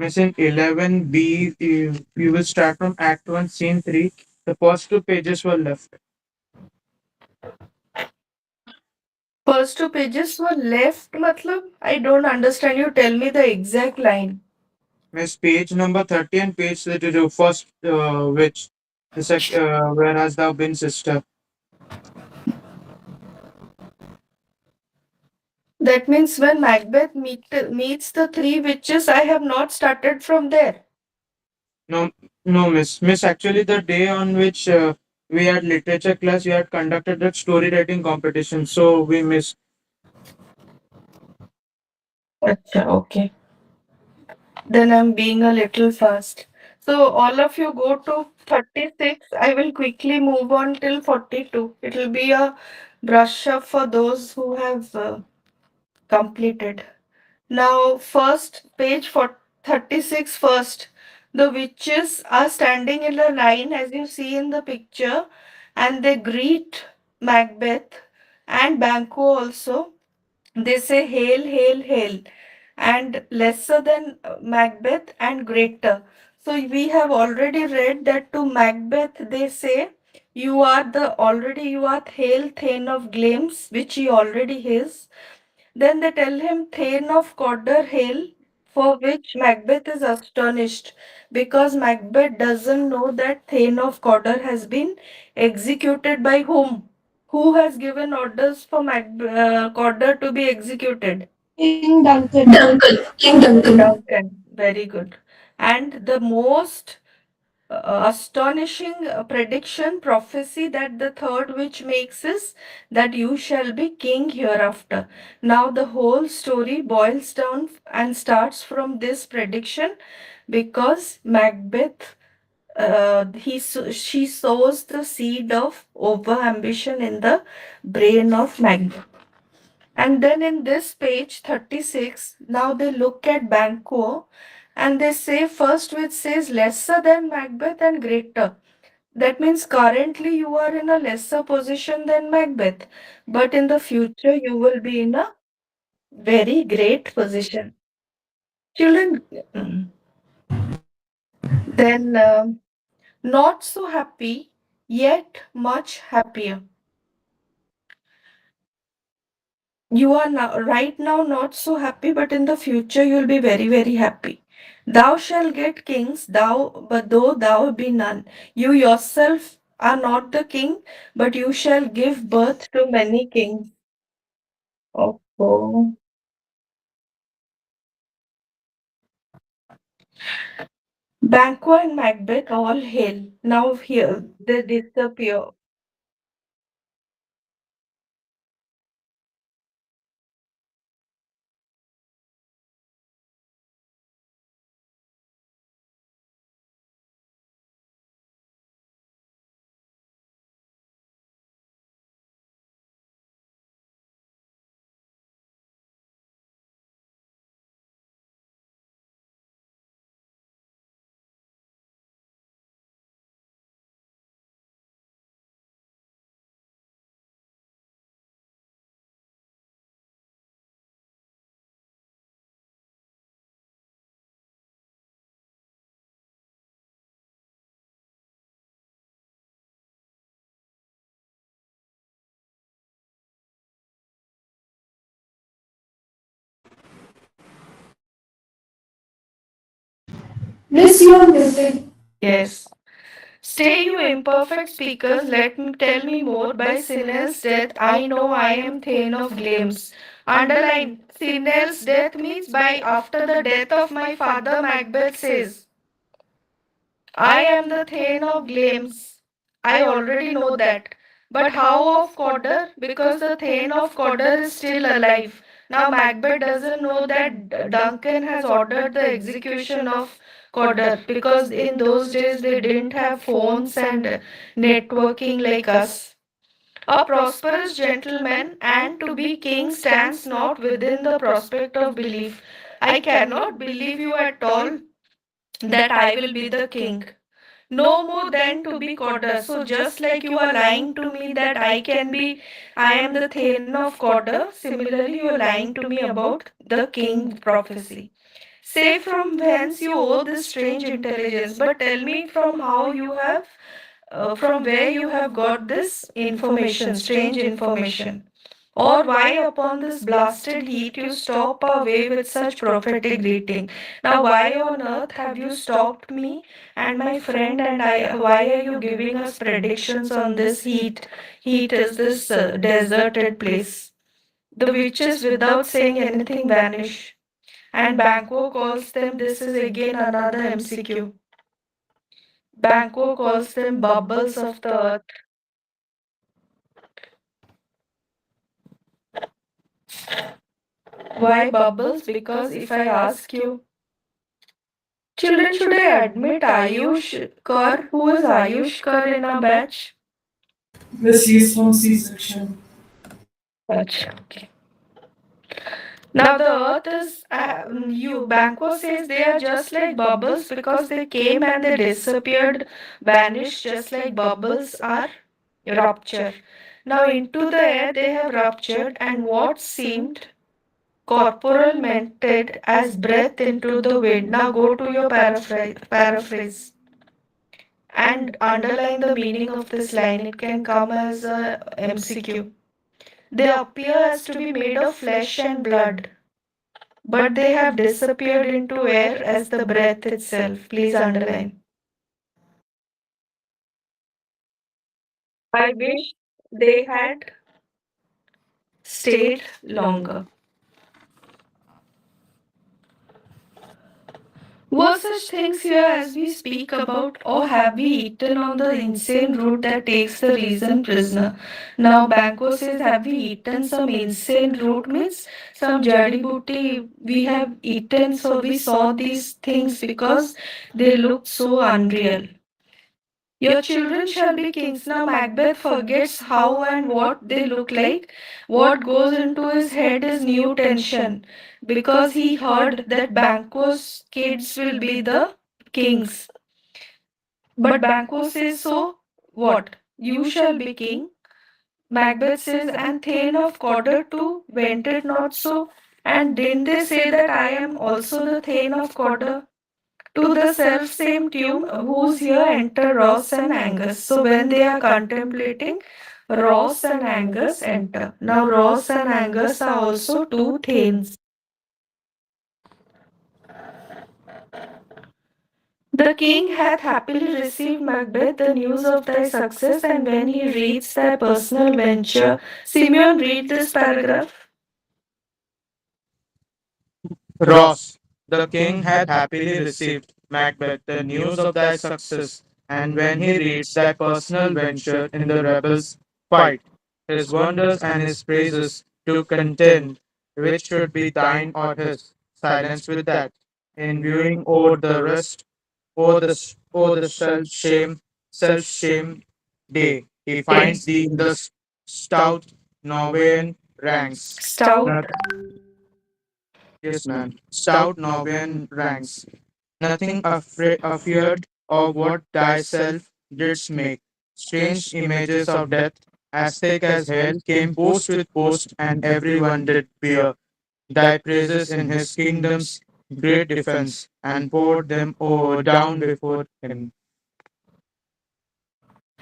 Miss in 11B, we will start from Act 1, Scene 3. The first two pages were left. First two pages were left, matlab? I don't understand. You tell me the exact line. Miss, page number 30 and page 32, first which, where hast thou been, sister? That means when Macbeth meets the three witches, I have not started from there. No, no, miss. Miss, actually, the day on which we had literature class, we had conducted that story writing competition. So we missed. Acha, okay. Then I'm being a little fast. So all of you go to 36. I will quickly move on till 42. It will be a brush up for those who have completed. Now, first, page 36 first. The witches are standing in a line as you see in the picture, and they greet Macbeth and Banquo also. They say hail, hail, hail, and lesser than Macbeth and greater. So we have already read that to Macbeth they say, you are the already you are hail Thane of Glamis, which he already is. Then they tell him Thane of Cawdor hail, for which Macbeth is astonished because Macbeth doesn't know that Thane of Cawdor has been executed by whom? Who has given orders for Cawdor to be executed? King Duncan. King Duncan. Duncan. Very good. And the most astonishing prediction, prophecy that the third witch makes is that you shall be king hereafter. Now, the whole story boils down and starts from this prediction because Macbeth. She sows the seed of over ambition in the brain of Macbeth. And then in this page 36, now they look at Banquo and they say first which says lesser than Macbeth and greater. That means currently you are in a lesser position than Macbeth, but in the future you will be in a very great position. Children, then not so happy, yet much happier. You are now right now not so happy, but in the future you'll be very, very happy. Thou shalt get kings, thou but though thou be none. You yourself are not the king, but you shall give birth to many kings. Oh. Banquo and Macbeth all hail. Now here they disappear. Miss, you are muted. Yes. Stay, you imperfect speakers, tell me more. By Sinel's death, I know I am Thane of Glamis. Underline, Sinel's death means by after the death of my father, Macbeth says, I am the Thane of Glamis. I already know that. But how of Cawdor? Because the Thane of Cawdor is still alive. Now Macbeth doesn't know that Duncan has ordered the execution of Cawdor because in those days they didn't have phones and networking like us. A prosperous gentleman and to be king stands not within the prospect of belief. I cannot believe you at all that I will be the king. No more than to be Cawdor. So just like you are lying to me that I am the Thane of Cawdor, similarly you are lying to me about the king prophecy. Say from whence you owe this strange intelligence, but tell me from how you have, from where you have got this information, strange information. Or why upon this blasted heat you stop our way with such prophetic greeting? Now, why on earth have you stopped me and my friend and I? Why are you giving us predictions on this heat? Heat is this deserted place. The witches, without saying anything, vanish. And Banquo calls them, this is again another MCQ. Banquo calls them bubbles of the earth. Why bubbles? Because if I ask you, children, should I admit Ayush Kar? Who is Ayush Kar in our batch? This is from C-section. Batch. Okay. Now the earth is, you, Banquo says they are just like bubbles because they came and they disappeared, vanished just like bubbles are rupture. Now into the air they have ruptured and what seemed corporal melted as breath into the wind. Now go to your paraphrase and underline the meaning of this line. It can come as a MCQ. They appear as to be made of flesh and blood, but they have disappeared into air as the breath itself. Please underline. I wish they had stayed longer. Were such things here as we speak about, or have we eaten on the insane route that takes the reason prisoner? Now, Banco says, have we eaten some insane root means some jari booty we have eaten, so we saw these things because they looked so unreal. Your children shall be kings. Now, Macbeth forgets how and what they look like. What goes into his head is new tension because he heard that Banquo's kids will be the kings. But Banquo says, so what? You shall be king. Macbeth says, and Thane of Cawdor too, went it not so? And didn't they say that I am also the Thane of Cawdor? To the self same tune, whose here enter Ross and Angus. So when they are contemplating, Ross and Angus enter. Now Ross and Angus are also two Thanes. The king hath happily received, Macbeth, the news of thy success, and when he reads thy personal venture. Simeon, read this paragraph. Ross, the king hath happily received, Macbeth, the news of thy success, and when he reads thy personal venture in the rebels' fight, his wonders and his praises to contend, which should be thine or his, silence with that, in viewing o'er the rest, o'er the self shame day, he finds thee in the stout Norwegian ranks. Stout. Yes, ma'am. Stout Norwegian ranks. Nothing afeard of what thyself didst make. Strange images of death, as thick as hell, came post with post, and every one did bear thy praises in his kingdom's great defense, and poured them down before him.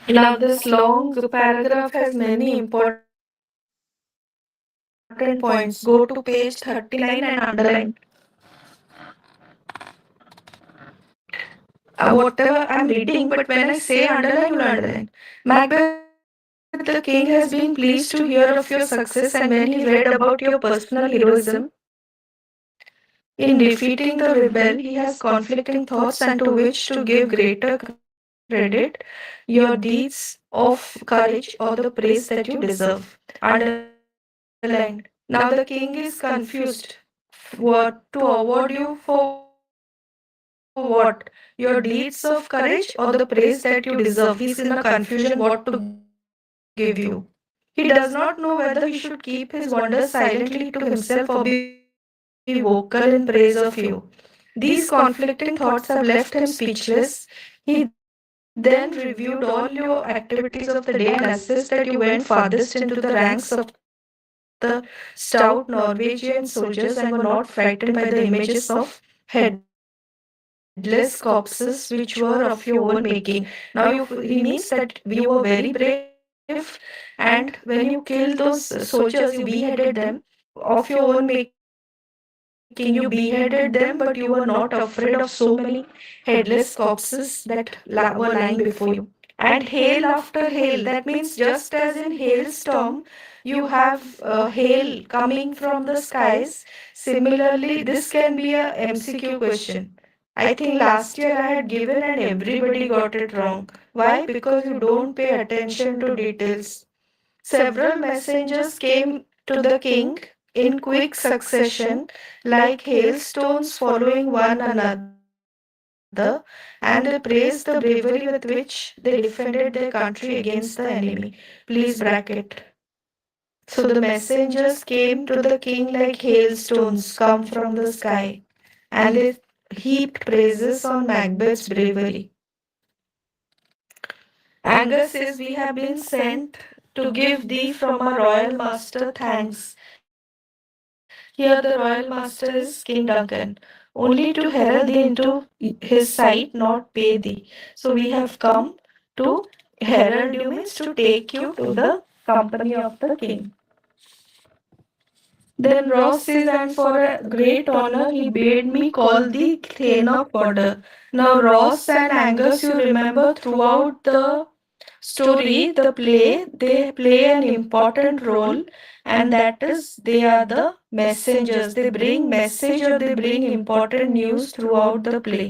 Now, this long paragraph has many important points. Go to page 39 and underline. Whatever I'm reading, but when I say underline, you'll underline. Macbeth, the king, has been pleased to hear of your success, and when he read about your personal heroism in defeating the rebel, he has conflicting thoughts and to which to give greater credit your deeds of courage or the praise that you deserve. Underlined. Now the king is confused. What to award you for what? Your deeds of courage or the praise that you deserve. He's in a confusion what to give you. He does not know whether he should keep his wonders silently to himself or be vocal in praise of you. These conflicting thoughts have left him speechless. He then reviewed all your activities of the day and assessed that you went farthest into the ranks of the stout Norwegian soldiers and were not frightened by the images of the stout Norwegian soldiers and were not frightened by the images of headless corpses which were of your own making. Now he means that you were very brave, and when you killed those soldiers, you beheaded them of your own making. You beheaded them, but you were not afraid of so many headless corpses that were lying before you. And hail after hail, that means just as in hailstorm, you have hail coming from the skies. Similarly, this can be a MCQ question. I think last year I had given and everybody got it wrong. Why? Because you don't pay attention to details. Several messengers came to the king in quick succession, like hailstones following one another, and they praised the bravery with which they defended their country against the enemy. Please bracket. So the messengers came to the king like hailstones come from the sky, and they heaped praises on Macbeth's bravery. Angus says, "We have been sent to give thee from our royal master thanks." Here, the royal master is King Duncan, only to herald thee into his sight, not pay thee. So, we have come to herald you, means to take you to the company of the king. Then Ross says, "And for a great honor, he bade me call thee Thane of Cawdor." Now, Ross and Angus, you remember throughout the story, the play, they play an important role, and that is they are the messengers. They bring message or they bring important news throughout the play.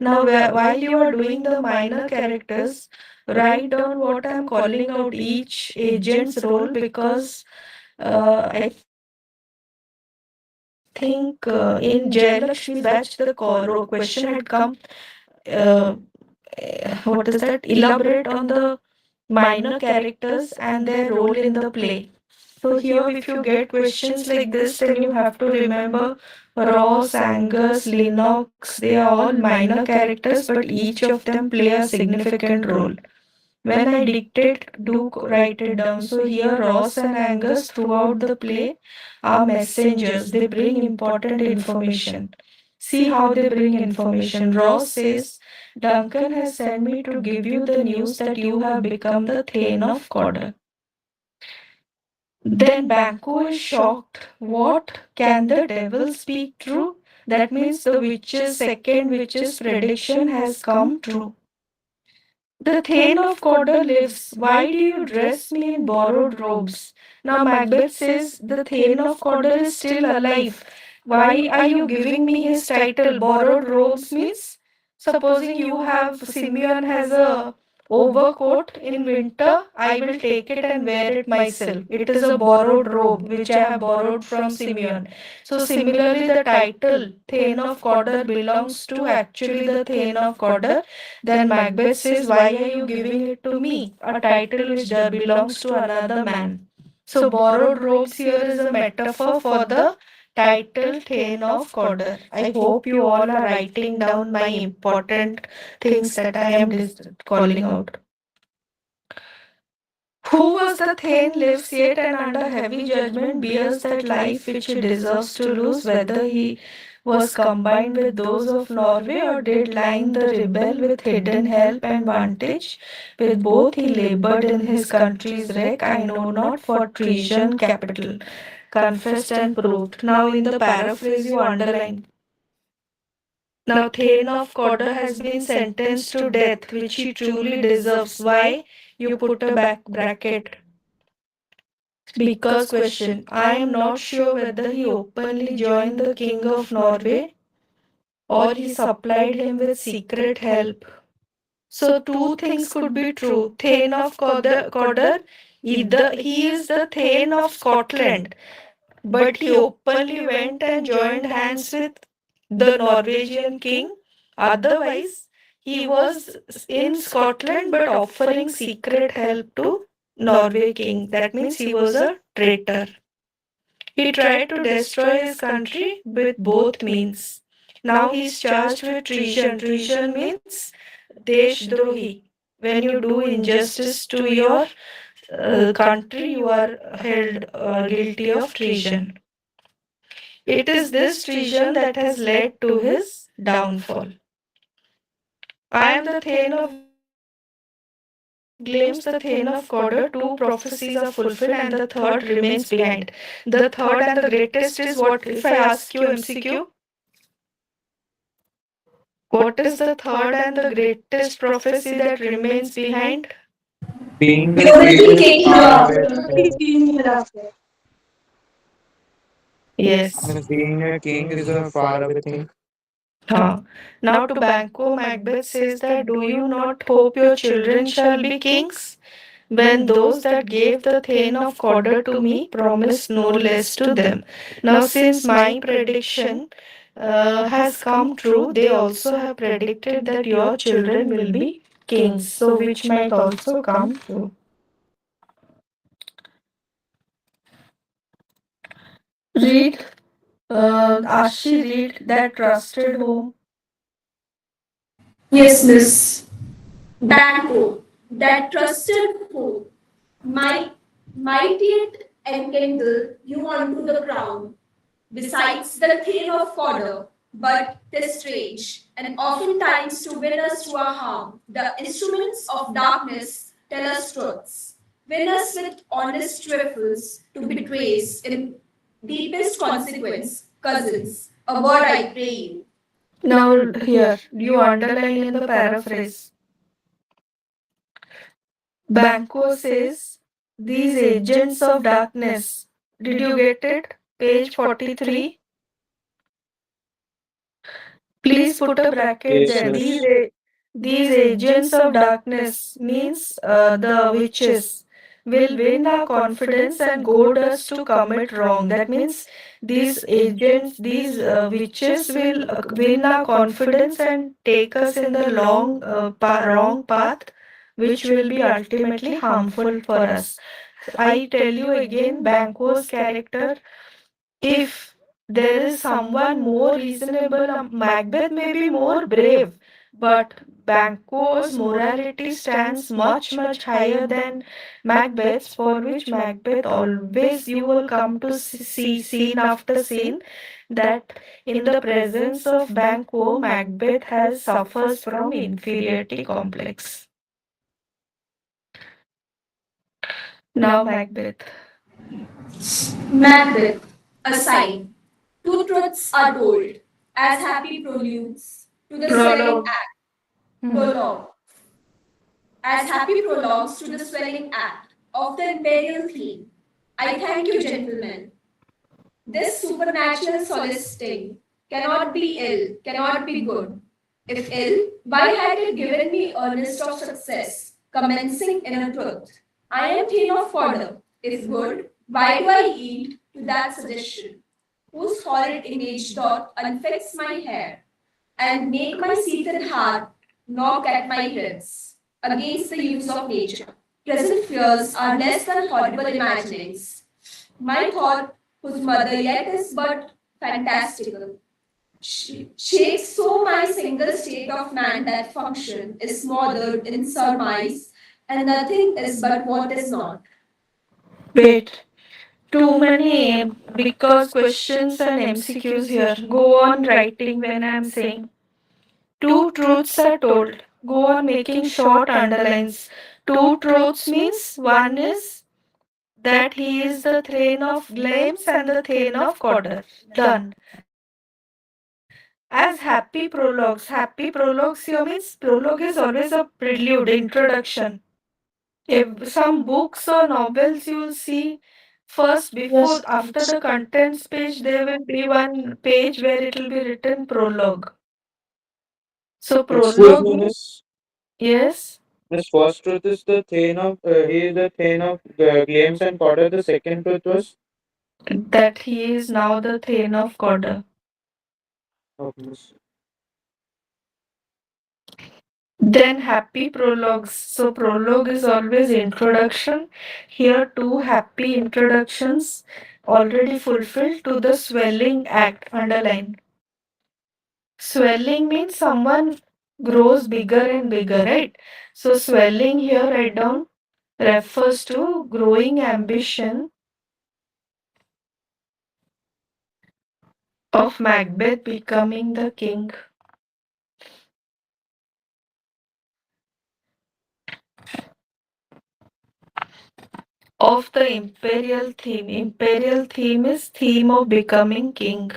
Now, while you are doing the minor characters, write down what I'm calling out each agent's role, because I think in Jayalakshmi's batch, the question had come. Uh, what is that? Elaborate on the minor characters and their role in the play. So here, if you get questions like this, then you have to remember Ross, Angus, Lennox. They are all minor characters, but each of them play a significant role. When I dictate, do write it down. So here, Ross and Angus throughout the play are messengers. They bring important information. See how they bring information. Ross says, "Duncan has sent me to give you the news that you have become the Thane of Cawdor." Then Banquo is shocked. What? Can the devil speak true? That means the witch's second witch's prediction has come true. The Thane of Cawdor lives. Why do you dress me in borrowed robes? Now Macbeth says the Thane of Cawdor is still alive. Why are you giving me his title? Borrowed robes means supposing you have Simeon has a overcoat in winter, I will take it and wear it myself. It is a borrowed robe which I have borrowed from Simeon. So similarly, the title Thane of Cawdor belongs to actually the Thane of Cawdor. Then Macbeth says, "Why are you giving it to me? A title which belongs to another man." So, borrowed robes here is a metaphor for the title Thane of Cawdor. I hope you all are writing down my important things that I am calling out. Who was the Thane lives yet and under heavy judgment bears that life which he deserves to lose, whether he was combined with those of Norway or did line the rebel with hidden help and vantage. With both he labored in his country's wreck, I know not, for treason capital, confessed and proved. Now in the paraphrase you underline. Now Thane of Cawdor has been sentenced to death, which he truly deserves. Why? You put a back bracket. Because question, I am not sure whether he openly joined the King of Norway or he supplied him with secret help. So two things could be true. Thane of Cawdor, either he is the Thane of Scotland, but he openly went and joined hands with the Norwegian king. Otherwise, he was in Scotland but offering secret help to Norway king. That means he was a traitor. He tried to destroy his country with both means. Now he is charged with treason. Treason means Deshdrohi. When you do injustice to your country, you are held guilty of treason. It is this treason that has led to his downfall. I am the Thane of Gleams, the Thane of Cawdor. Two prophecies are fulfilled, and the third remains behind. The third and the greatest is what, if I ask you MCQ, what is the third and the greatest prophecy that remains behind? Being You a will king be is king far away hereafter. from. Yes. Yes, being a king is a far away thing. Huh. Now to Banquo, Macbeth says that, do you not hope your children shall be kings? When those that gave the Thane of Cawdor to me promised no less to them. Now, since my prediction has come true, they also have predicted that your children will be kings, so which might also come true. Read, Ashi, read that trusted home. Yes, miss. Banquo, that trusted hope, might, might it enkindle you unto the crown, besides the thane of fodder, but 'tis strange, and oftentimes to win us to our harm, the instruments of darkness tell us truths. Win us with honest trifles to betrays in deepest consequence, cousins, a word I pray you. Now, here, you underline in the paraphrase. Banquo says, these agents of darkness. Did you get it? Page 43. Please put a bracket Yes, there. miss. These agents of darkness means the witches will win our confidence and goad us to commit wrong. That means these agents, these witches will win our confidence and take us in the wrong path, which will be ultimately harmful for us. I tell you again, Banquo's character, if there is someone more reasonable, Macbeth may be more brave, but Banquo's morality stands much higher than Macbeth's, for which Macbeth always you will come to see scene after scene that in the presence of Banquo, Macbeth has suffers from inferiority complex. Now Macbeth. Macbeth, aside, two truths are told, as happy preludes to the swelling Prologue. act, Hmm. prologue, as happy prologues to the swelling act of the imperial theme. I thank you, gentlemen. This supernatural soliciting cannot be ill, cannot be good. If ill, why had it given me earnest of success, commencing in a truth? I am Thane of fodder. If good, why do I yield to that suggestion? Whose horrid image doth unfix my hair, and make my seated heart knock at my ribs against the use of nature? Present fears are less than horrible imaginings. My thought, whose mother yet is but fantastical, shakes so my single state of man that function is smothered in surmise, and nothing is but what is not. Wait. Too many because questions and MCQs here. Go on writing when I'm saying. Two truths are told. Go on making short underlines. Two truths means one is that he is the Thane of Glamis and the Thane of Cawdor. Done. As happy prologues. Happy prologues here means prologue is always a prelude, introduction. If some books or novels you will see first before Yes. after the contents page there will be one page where it will be written prologue. So Excuse prologue me, means miss. yes, Miss, first truth is the thane of he is the thane of Glames and Potter. The second truth was that he is now the Thane of Cawdor. okay, miss. Then happy prologues. So prologue is always introduction. Here two happy introductions already fulfilled to the swelling act. Underline. Swelling means someone grows bigger and bigger, right? So swelling here write down refers to growing ambition of Macbeth becoming the king, of the imperial theme. Imperial theme is theme of becoming king.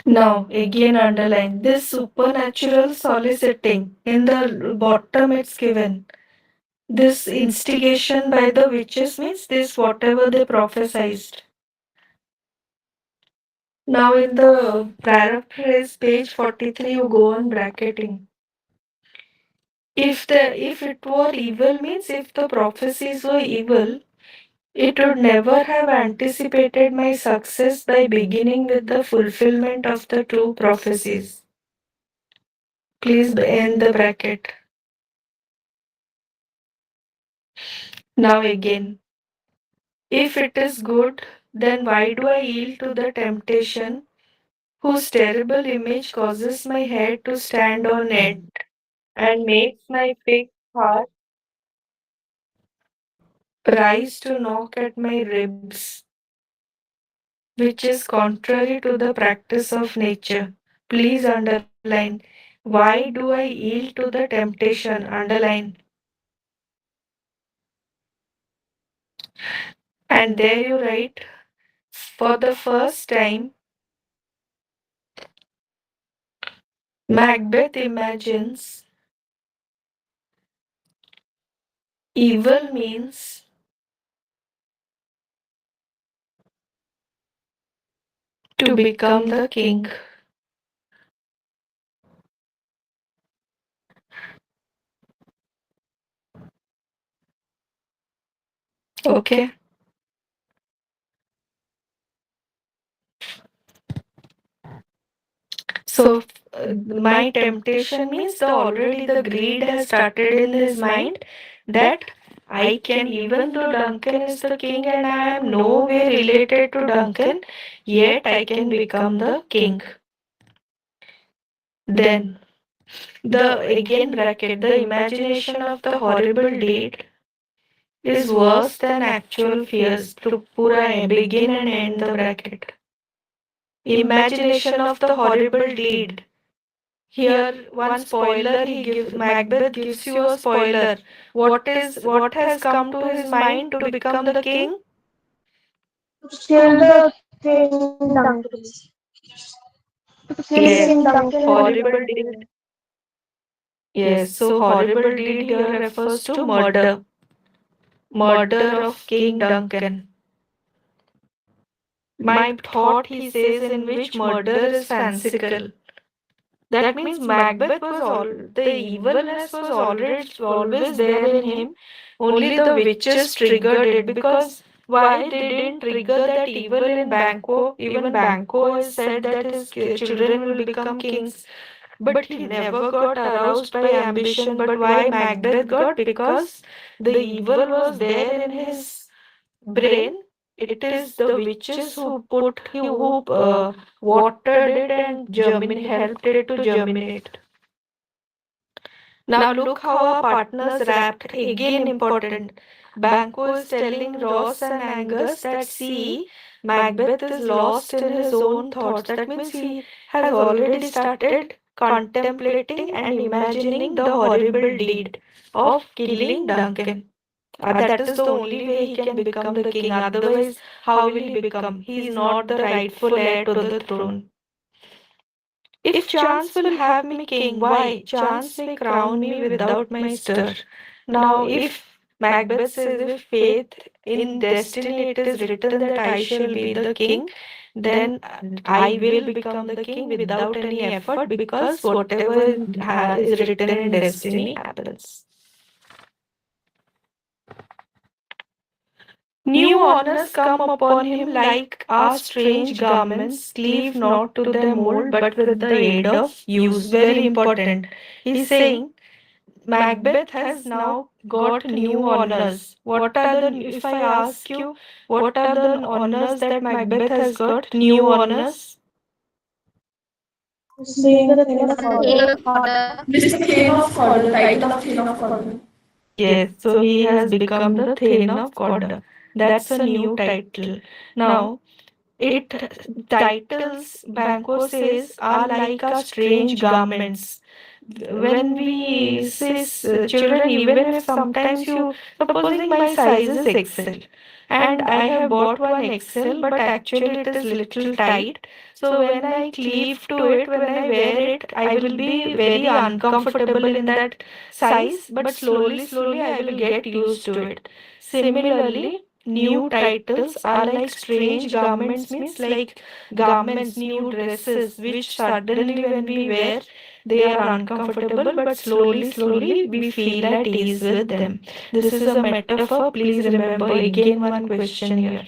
Now, again underline this supernatural soliciting. In the bottom, it's given. This instigation by the witches means this whatever they prophesied. Now, in the paraphrase, page 43, you go on bracketing. If it were evil means if the prophecies were evil, it would never have anticipated my success by beginning with the fulfillment of the two prophecies. Please end the bracket. Now again, if it is good, then why do I yield to the temptation whose terrible image causes my head to stand on end and makes my fixed heart rise to knock at my ribs, which is contrary to the practice of nature. Please underline. Why do I yield to the temptation? Underline. And there you write, for the first time, Macbeth imagines evil means to become the king. Okay. So my temptation means the already the greed has started in his mind that I can, even though Duncan is the king and I am no way related to Duncan, yet I can become the king. Then the again bracket, the imagination of the horrible deed is worse than actual fears. To pura begin and end the bracket. Imagination of the horrible deed. Here, one spoiler he gives. Macbeth gives you a spoiler. What has come to his mind to become the king? Kill the King Duncan. To kill King Yes, Duncan in horrible deed. Yes, so horrible deed here refers to murder. Murder of King Duncan. My thought, he says, in which murder is fanciful. That means Macbeth was all the evilness was already always there in him. Only the witches triggered it because why they didn't trigger that evil in Banquo? Even Banquo has said that his children will become kings. But he never got aroused by ambition. But why Macbeth got? Because the evil was there in his brain. It is the witches who watered it and helped it to germinate. Now look how our partners wrapped. Again important. Banquo is telling Ross and Angus that see, Macbeth is lost in his own thoughts. That means he has already started contemplating and imagining the horrible deed of killing Duncan. That is the only way he can become the king. Otherwise, how will he become? He is not the rightful heir to the throne. If chance will have me king, why? Chance may crown me without my stir. Now, if Macbeth says, if faith in destiny it is written that I shall be the king, then I will become the king without any effort because whatever is written in destiny happens. New honors come upon him like our strange garments, cleave not to their mold, but with the aid of use. Very important. He's saying Macbeth has now got new honors. What are the, if I ask you, what are the honors that Macbeth has got? New honors? Just name the thing of The order. Thane of Order. Mr. Thane of Order, the title of Thane of Order. Yes, so he has become the Thane of God. That's a new title. Now, it titles Banco says are like a strange garments. When we say children, even if sometimes you supposing my size is XL and I have bought one XL, but actually it is little tight. So when I cleave to it, when I wear it, I will be very uncomfortable in that size, but slowly I will get used to it. Similarly, new titles are like strange garments, means like garments, new dresses, which suddenly when we wear, they are uncomfortable, but slowly we feel at ease with them. This is a metaphor. Please remember again one question here.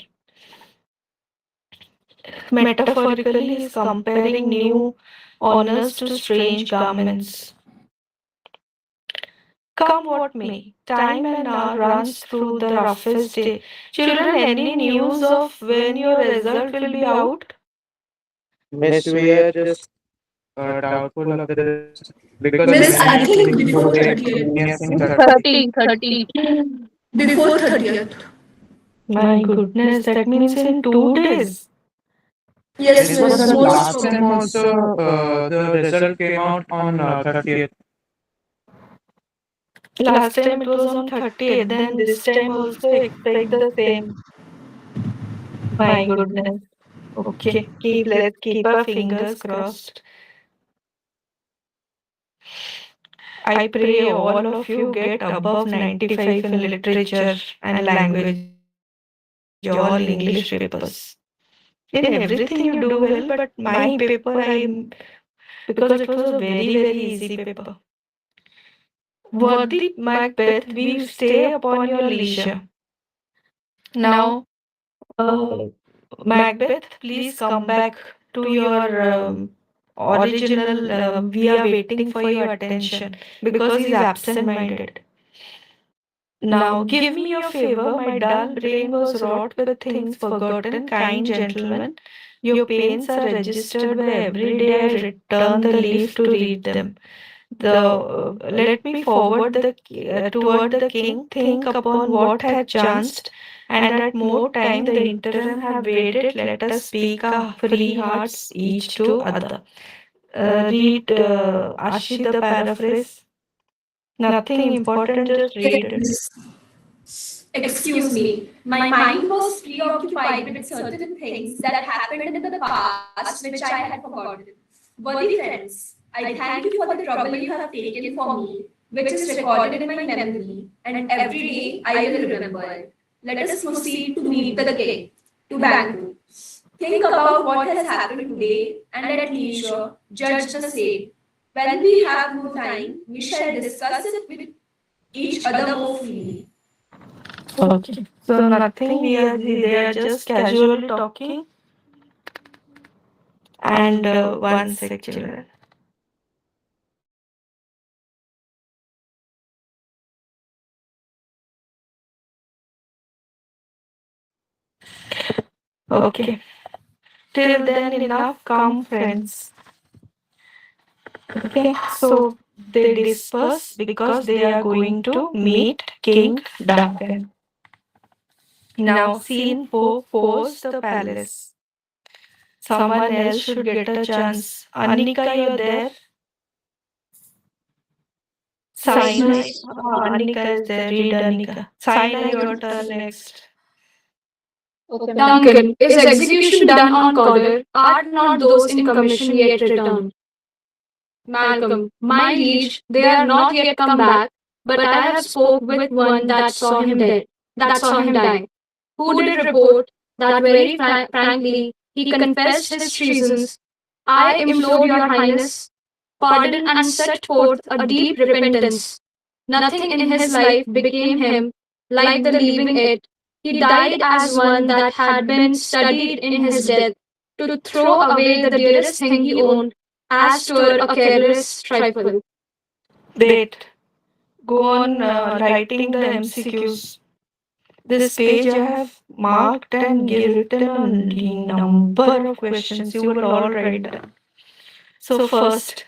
Metaphorically is comparing new honors to strange garments. Come what may, time and hour runs through the roughest day. Children, any news of when your result will be out? Miss, we are just doubtful of the result because Miss, many I are think before including 30th. guessing It's 30. 30, 30. Before 30th. My goodness, that means in 2 days. Yes, Miss, for Miss, the most last time probably. also, the result came out on 30th. Last time it was on 30th, then this time also expect the same. My goodness. Okay, let's keep our fingers crossed. I pray all of you get above 95 in literature and language, all English papers. In everything you do well, but my paper because it was a very easy paper. Worthy Macbeth, we stay upon your leisure. Now, uh, Macbeth, please come back to your original. We are waiting for your attention because he's absent minded. Now, give me your favor. My dull brain was wrought with things forgotten. Kind gentlemen, your pains are registered where every day I return the leaf to read them. Let me forward toward the king. Think upon what had chanced, and at more time the interim have waited. Let us speak our free hearts each to other. Read Ashi the paraphrase. Nothing important, just Yes, read it. Miss. Excuse me. My mind was preoccupied with certain things that happened in the past which I had forgotten. Worthy friends, I thank you for the trouble you have taken for me, which is recorded in my memory, and every day I will remember it. Let us proceed to meet the king, to Bangalore. Think about what has happened today, and at leisure, judge the same. When we have more time, we shall discuss it with each other more freely. Okay. So nothing we are they are just casually talking and one sec children. Okay. Till then enough come friends. Okay. So they disperse because they are going to meet King Duncan. Now scene 4 fours the palace. Someone else should get a chance. Annika, you're there? Yes, Saina, Miss. Annika is there. Read Annika. Saina, your turn next. Okay, ma'am. Duncan, is execution done on Codder? Are not those in commission yet returned? Malcolm, my liege, they are not yet come back, but I have spoke with one that saw him dead, that saw him die, who did report that very frankly he confessed his treasons. I implore your highness pardon and set forth a deep repentance. Nothing in his life became him like the leaving it. He died as one that had been studied in his death to throw away the dearest thing he owned, as twere a careless trifle. Wait. Go on writing the MCQs. This page I have marked and written a number of questions. You will all write them. So, first,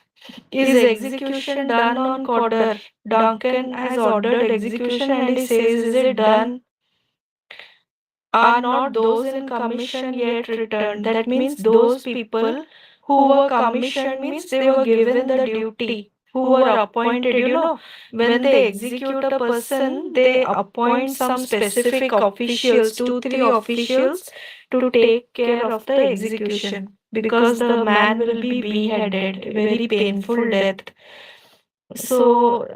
is execution done on Codder? Duncan has ordered execution and he says, is it done? Are not those in commission yet returned? That means those people who were commissioned means they were given the duty, who were appointed. When they execute a person, they appoint some specific officials, two, three officials, to take care of the execution because the man will be beheaded, very painful death. So,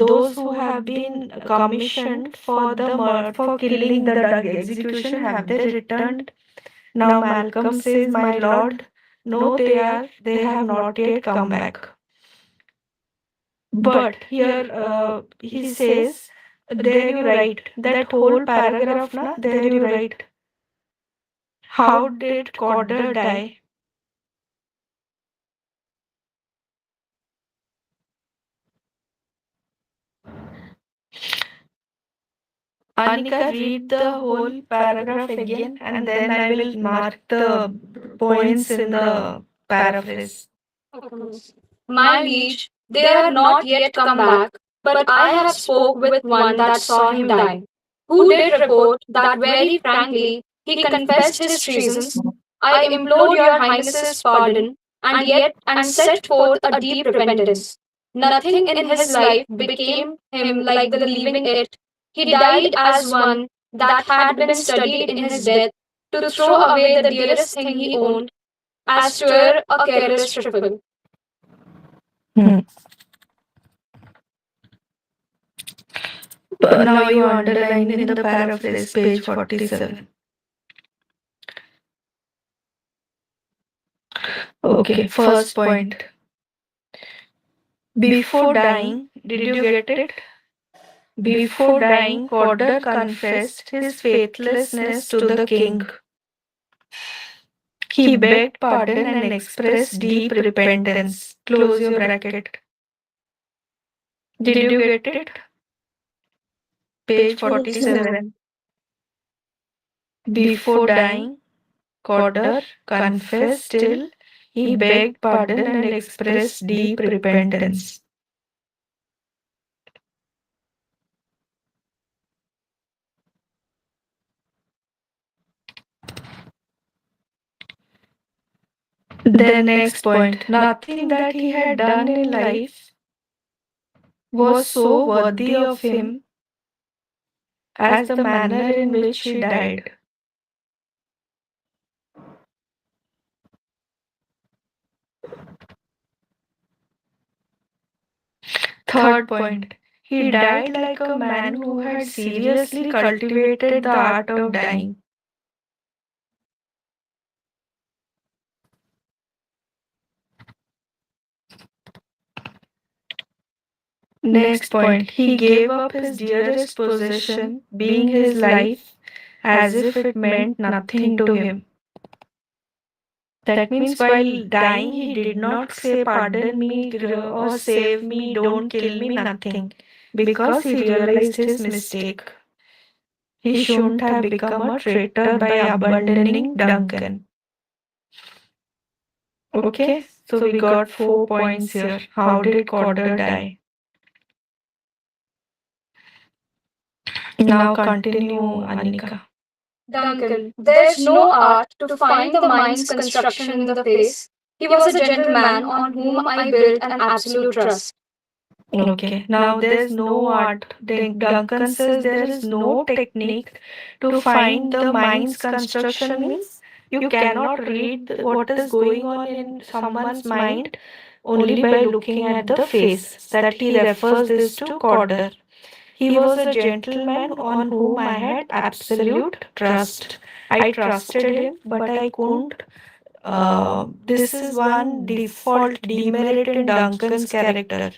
those who have been commissioned for for killing the execution, have they returned? Now Malcolm says, "My lord, no, they have not yet come back." But here he says, "There you write that whole paragraph, na? There you write, how did Codder die?" Anika, read the whole paragraph again, and then I will mark the points in the paraphrase. Okay, miss. My liege, they are not yet come back, but I have spoke with one that saw him die, who did report that very frankly he confessed his treasons. I implored your highness's pardon, and set forth a deep repentance. Nothing in his life became him like the leaving it. He died as one that had been studied in his death to throw away the dearest thing he owned, as 'twere a careless trifle. Hmm. But now you underline in the paraphrase, page 47. Okay, first point. Before dying, did you get it? Before dying, Codder confessed his faithlessness to the king. He begged pardon and expressed deep repentance. Close your bracket. Did you get it? Page Yes, ma'am. 47. Before dying, Codder confessed till he begged pardon and expressed deep repentance. Then next point, nothing that he had done in life was so worthy of him as the manner in which he died. Third point, he died like a man who had seriously cultivated the art of dying. Next point, he gave up his dearest possession, being his life, as if it meant nothing to him. That means while dying, he did not say, "Pardon me" or "Save me, don't kill me," nothing, because he realized his mistake. He shouldn't have become a traitor by abandoning Duncan. Okay, so we got 4 points here. How did Codder die? Now continue, Anika. Duncan, there's no art to find the mind's construction in the face. He was a gentleman on whom I built an absolute trust. Okay, now there's no art. Duncan says there is no technique to find the mind's construction means you cannot read what is going on in someone's mind only by looking at the face. That he refers this to Codder. He was a gentleman on whom I had absolute trust. I trusted him, but I couldn't. This is one default demerit in Duncan's character.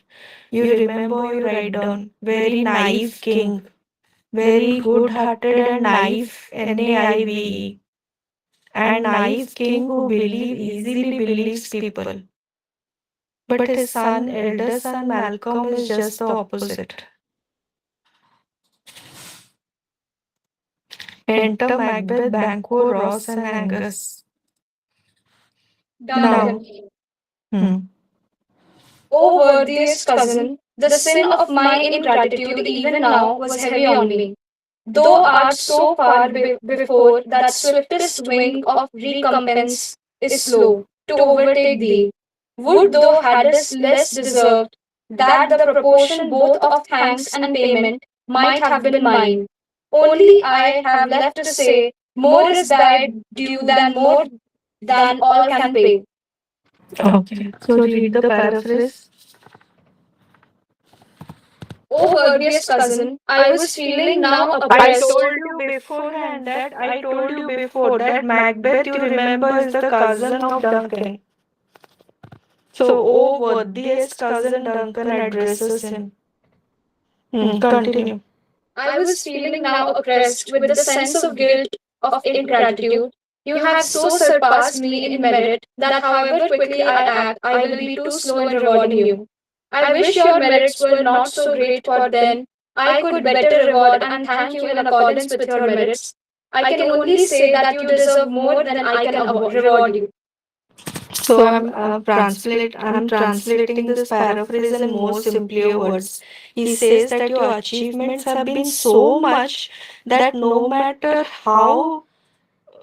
You remember, you write down very naive king, very good hearted and naive, NAIVE, and naive king who easily believes people. But his elder son Malcolm, is just the opposite. Enter Macbeth, Banquo, Ross, and Angus. Duncan, Now, Hmm. O worthiest cousin, the sin of my ingratitude even now was heavy on me. Thou art so far before that swiftest wing of recompense is slow to overtake thee. Would thou hadst less deserved, that the proportion both of thanks and payment might have been mine. Only I have left to say, more is thy due than more than all can pay. Okay. So read the paraphrase. O worthiest cousin, I was feeling now I oppressed. told you beforehand that I told you before that Macbeth, you remember, is the cousin of Duncan. So, oh, worthiest cousin, Duncan addresses him. Continue. I was feeling now oppressed with the sense of guilt of ingratitude. You have so surpassed me in merit that however quickly I act, I will be too slow in rewarding you. I wish your merits were not so great, for then I could better reward and thank you in accordance with your merits. I can only say that you deserve more than I can reward you. So I'm translating this paraphrase in more simpler words. He says that your achievements have been so much that no matter how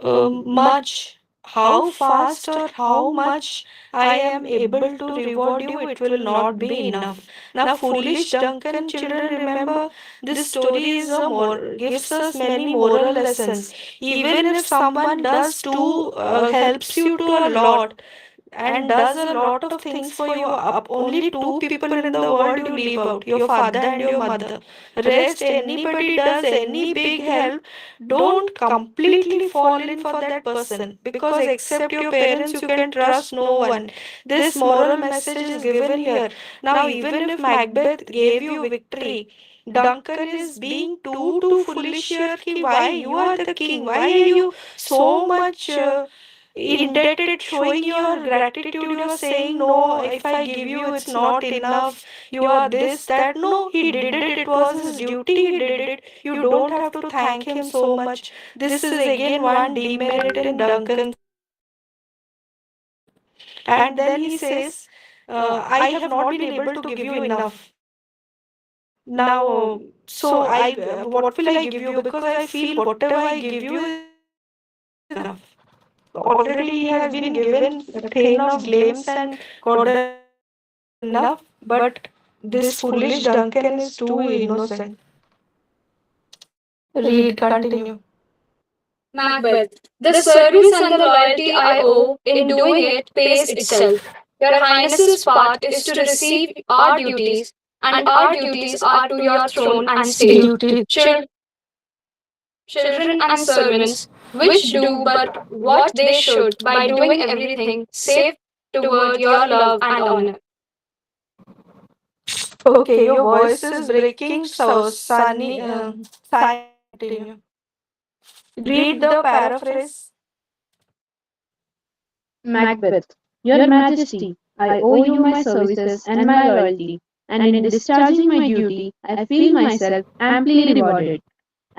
much, how fast or how much I am able to reward you, it will not be enough. Now, foolish Duncan children, remember this story is a gives us many moral lessons. Even if someone does too helps you to a lot and does a lot of things for you, up only two people in the world you leave out, your father and your mother. Rest, anybody does any big help, don't completely fall in for that person, because except your parents you can trust no one. This moral message is given here. Now, even if Macbeth gave you victory, Duncan is being too foolish here. Why you are the king, why are you so much indebted, showing your gratitude? You are saying, no, if I give you it's not enough, you are this that. No, he did it, it was his duty, he did it. You don't have to thank him so much. This is again one demerit in Duncan's character. And then he says, I have not been able to give you enough. Now, so what will I give you? Because I feel whatever I give you is enough. Already he has been given a thin of glimpse and got the reward, so it is enough. But this foolish Duncan is too innocent. Read, continue. Macbeth. The service and the loyalty I owe in doing it pays itself. Your Highness's part is to receive our duties, and our duties are to your throne and state. Duty. Chil- Children and servants, which do but what they should by doing everything safe toward your love and honor. Okay, your voice is breaking, so Sunny, Simon, continue. Read the paraphrase. Macbeth. Your Majesty, I owe you my services and my loyalty, and in discharging my duty, I feel myself amply rewarded.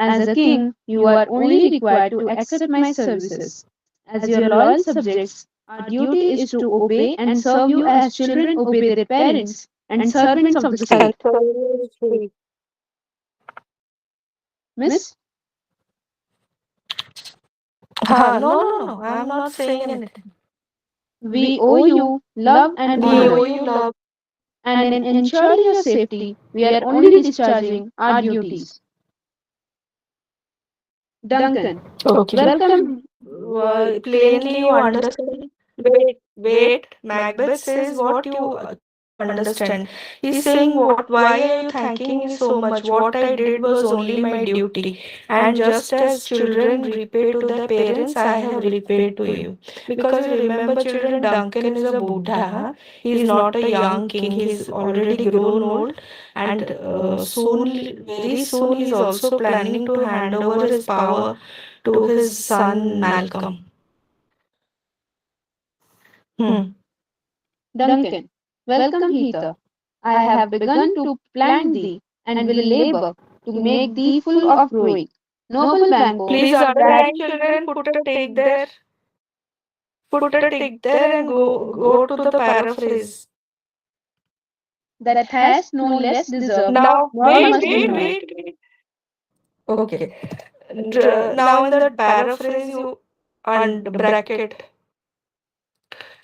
As a king, you are only required to accept my services. As your loyal subjects, our duty is to obey and serve you as children obey their parents and servants of the And state. sorry. Miss, No, I'm not saying anything. we owe you love and We owe honor, you love. and in ensuring your safety, we are only discharging our duties. Duncan, Okay. welcome. Plainly you understand. Wait. Macbeth says what you think you understand. He's saying, what? Why are you thanking me so much? What I did was only my duty. And just as children repay to their parents, I have repaid to you. Because you remember, children, Duncan is a Buddha. Huh? He's not a young king. He's already grown old. And very soon, he's also planning to hand over his power to his son Malcolm. Hmm. Duncan, welcome hither. I have begun to plant thee, and will labor to make thee full of growing. Noble Banquo, Please underline, children. Put a take there. Put a tick there and go to the paraphrase. That has no less deserved, Now nor must be known. wait. Okay. Now in the paraphrase you and bracket.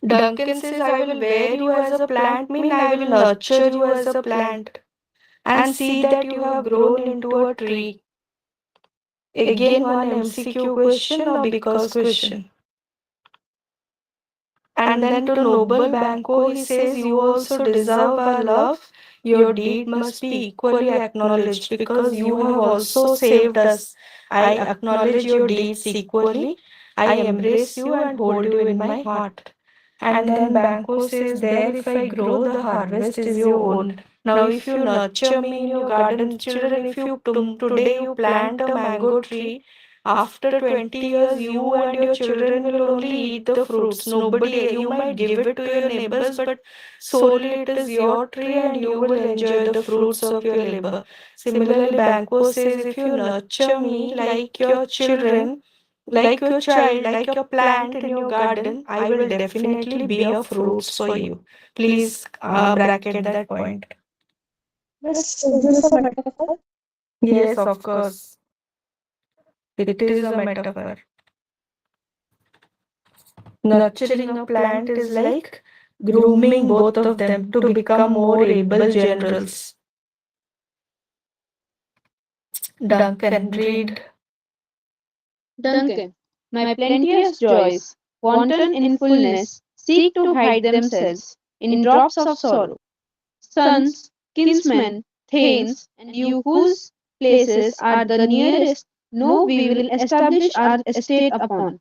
Duncan says, I will wear you as a plant, mean I will nurture you as a plant and see that you have grown into a tree. Again, one MCQ question or because question. And then to Noble Banco, he says, you also deserve our love. Your deed must be equally acknowledged because you have also saved us. I acknowledge your deeds equally. I embrace you and hold you in my heart. And then Banco says, there if I grow, the harvest is your own. Now, if you nurture me in your garden, children, if you today you plant a mango tree, after 20 years, you and your children will only eat the fruits. Nobody, you might give it to your neighbors, but solely it is your tree and you will enjoy the fruits of your labor. Similarly, Banco says, if you nurture me like your children, like your child, like your plant in your garden, I will definitely be a fruits for you. Please bracket that point. Is this a metaphor? Yes, of course. It is a metaphor. Nurturing a plant is like grooming both of them to become more able generals. Duncan, read. Duncan, my plenteous joys, wanton in fullness, seek to hide themselves in drops of sorrow. Sons, kinsmen, thanes, and you whose places are the nearest, know we will establish our estate upon.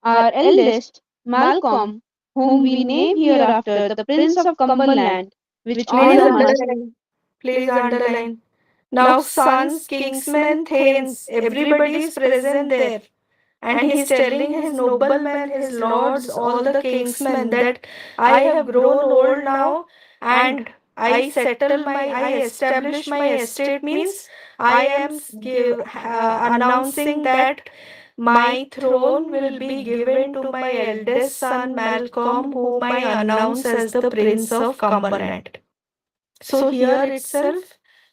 Our eldest, Malcolm, whom we name hereafter the Prince of Cumberland, which Please honour must. underline. Please underline. Now, sons, kingsmen, thanes, everybody is present there. And he's telling his noblemen, his lords, all the kingsmen that I have grown old now and I establish my estate means I am announcing that my throne will be given to my eldest son Malcolm, whom I announce as the Prince of Cumberland. So here itself,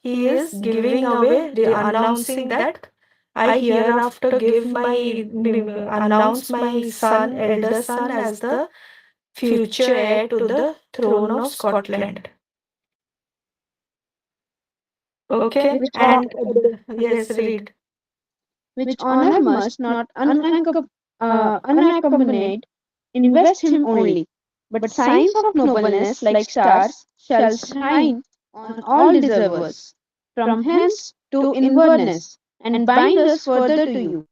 he is giving away, announcing that I hereafter announce my son, elder son, as the future heir to the throne of Scotland. Okay, which, hon- and yes, read. which honour must not unaccompanied invest him only, but signs of nobleness like stars shall shine on all deservers, from hence to Inverness, and bind us further to you.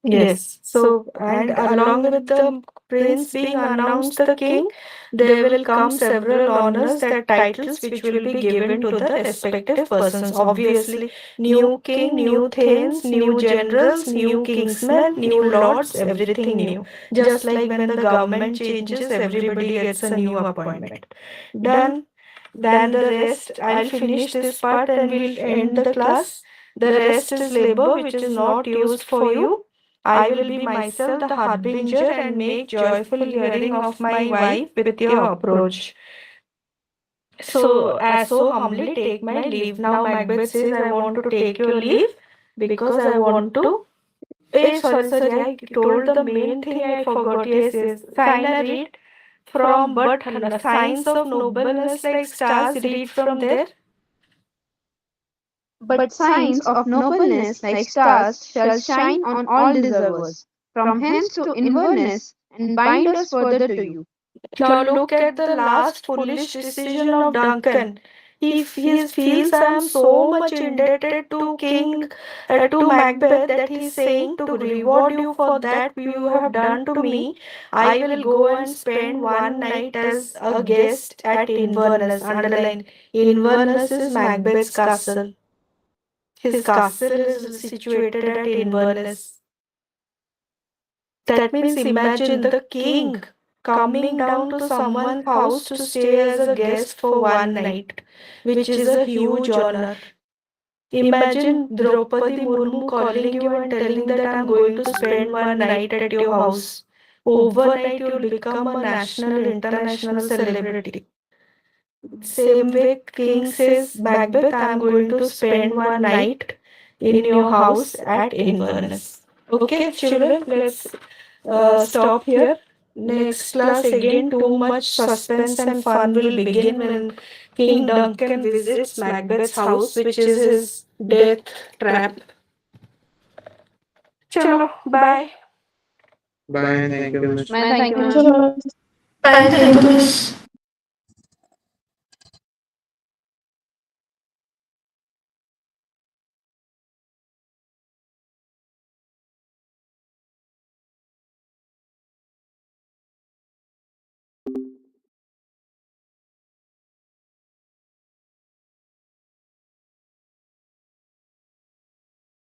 Yes. So, and along with the prince being announced the king, there will come several honors, that titles which will be given to the respective persons. Obviously, new king, new thanes, new generals, new kingsmen, new lords, everything new. Just like when the government changes, everybody gets a new appointment. Done. Then the rest, I'll finish this part and we'll end the class. The rest is labor which is not used for you. I will be myself the harbinger and make joyful hearing of my wife with your approach. So, as so humbly take my leave. Now Macbeth says, I want to take your leave because I want to. Sorry, I told the main thing I forgot. Yes. Signa, read from but signs of nobleness like stars, read from there. But signs of nobleness like stars shall shine on all deservers, from hence to Inverness, and bind us further to you. Now look at the last foolish decision of Duncan. He feels I am so much indebted to to Macbeth, that he is saying to reward you for that you have done to me. I will go and spend one night as a guest at Inverness. Underline, Inverness is Macbeth's castle. His castle is situated at Inverness. That means imagine the king coming down to someone's house to stay as a guest for one night, which is a huge honor. Imagine Draupadi Murmu calling you and telling that I'm going to spend one night at your house. overnight you'll become a national, international celebrity. Same way, King says, Macbeth, I'm going to spend one night in your house at Inverness. Okay, children, let's stop here. Next class, again, too much suspense and fun will begin when King Duncan visits Macbeth's house, which is his death trap. Chalo, bye. Bye. Thank you, Miss. Bye, thank you, Thank ma'am. you, Miss. Bye. Thank you, Miss.